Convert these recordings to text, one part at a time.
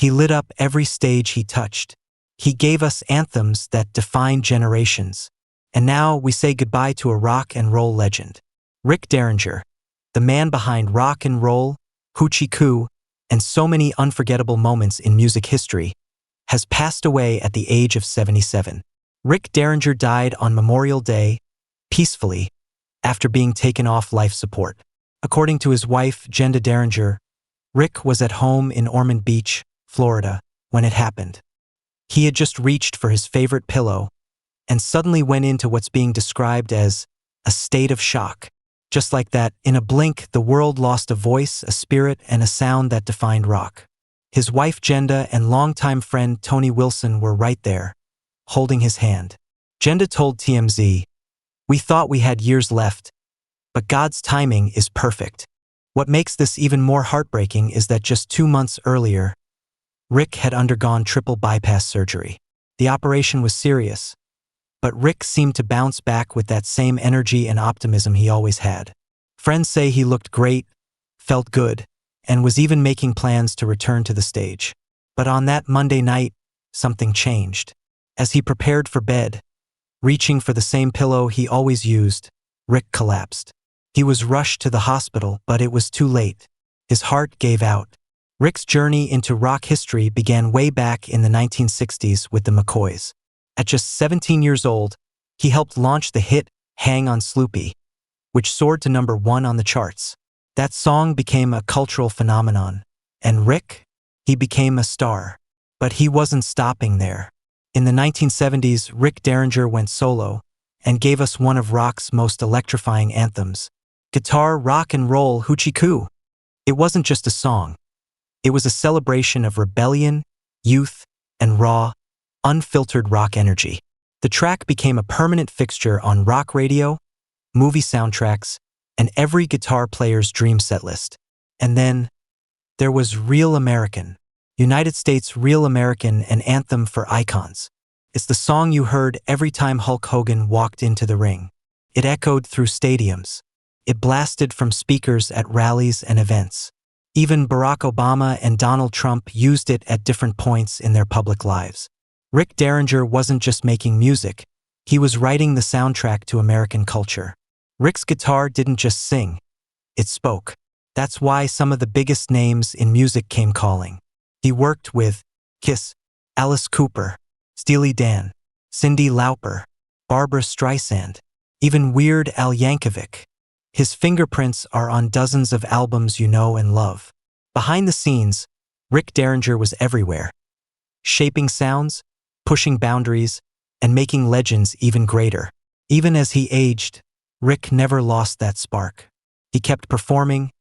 He lit up every stage he touched. He gave us anthems that defined generations. And now we say goodbye to a rock and roll legend. Rick Derringer, the man behind rock and roll, Hoochie Koo, and so many unforgettable moments in music history, has passed away at the age of 77. Rick Derringer died on Memorial Day, peacefully, after being taken off life support. According to his wife, Rick Derringer, Rick was at home in Ormond Beach, Florida, when it happened. He had just reached for his favorite pillow and suddenly went into what's being described as a state of shock. Just like that, in a blink, the world lost a voice, a spirit, and a sound that defined rock. His wife Jenda and longtime friend Tony Wilson were right there, holding his hand. Jenda told TMZ, "We thought we had years left, but God's timing is perfect." What makes this even more heartbreaking is that just 2 months earlier, Rick had undergone triple bypass surgery. The operation was serious, but Rick seemed to bounce back with that same energy and optimism he always had. Friends say he looked great, felt good, and was even making plans to return to the stage. But on that Monday night, something changed. As he prepared for bed, reaching for the same pillow he always used, Rick collapsed. He was rushed to the hospital, but it was too late. His heart gave out. Rick's journey into rock history began way back in the 1960s with the McCoys. At just 17 years old, he helped launch the hit Hang on Sloopy, which soared to #1 on the charts. That song became a cultural phenomenon, and Rick, he became a star. But he wasn't stopping there. In the 1970s, Rick Derringer went solo and gave us one of rock's most electrifying anthems, guitar rock and roll Hoochie Koo. It wasn't just a song. It was a celebration of rebellion, youth, and raw, unfiltered rock energy. The track became a permanent fixture on rock radio, movie soundtracks, and every guitar player's dream set list. And then, there was Real American, United States Real American, an anthem for icons. It's the song you heard every time Hulk Hogan walked into the ring. It echoed through stadiums. It blasted from speakers at rallies and events. Even Barack Obama and Donald Trump used it at different points in their public lives. Rick Derringer wasn't just making music, he was writing the soundtrack to American culture. Rick's guitar didn't just sing, it spoke. That's why some of the biggest names in music came calling. He worked with Kiss, Alice Cooper, Steely Dan, Cyndi Lauper, Barbra Streisand, even Weird Al Yankovic. His fingerprints are on dozens of albums you know and love. Behind the scenes, Rick Derringer was everywhere, shaping sounds, pushing boundaries, and making legends even greater. Even as he aged, Rick never lost that spark. He kept performing,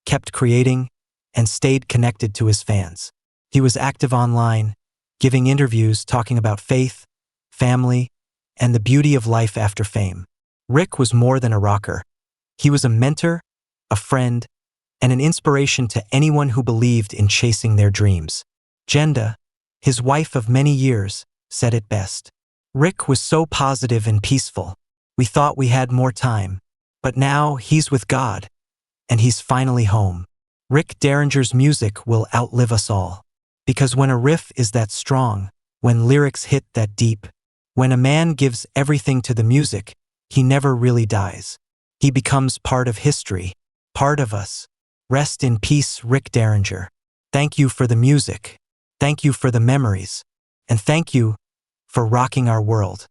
kept creating, and stayed connected to his fans. He was active online, giving interviews talking about faith, family, and the beauty of life after fame. Rick was more than a rocker. He was a mentor, a friend, and an inspiration to anyone who believed in chasing their dreams. Jenda, his wife of many years, said it best. Rick was so positive and peaceful. We thought we had more time, but now he's with God, and he's finally home. Rick Derringer's music will outlive us all. Because when a riff is that strong, when lyrics hit that deep, when a man gives everything to the music, he never really dies. He becomes part of history, part of us. Rest in peace, Rick Derringer. Thank you for the music. Thank you for the memories. And thank you for rocking our world.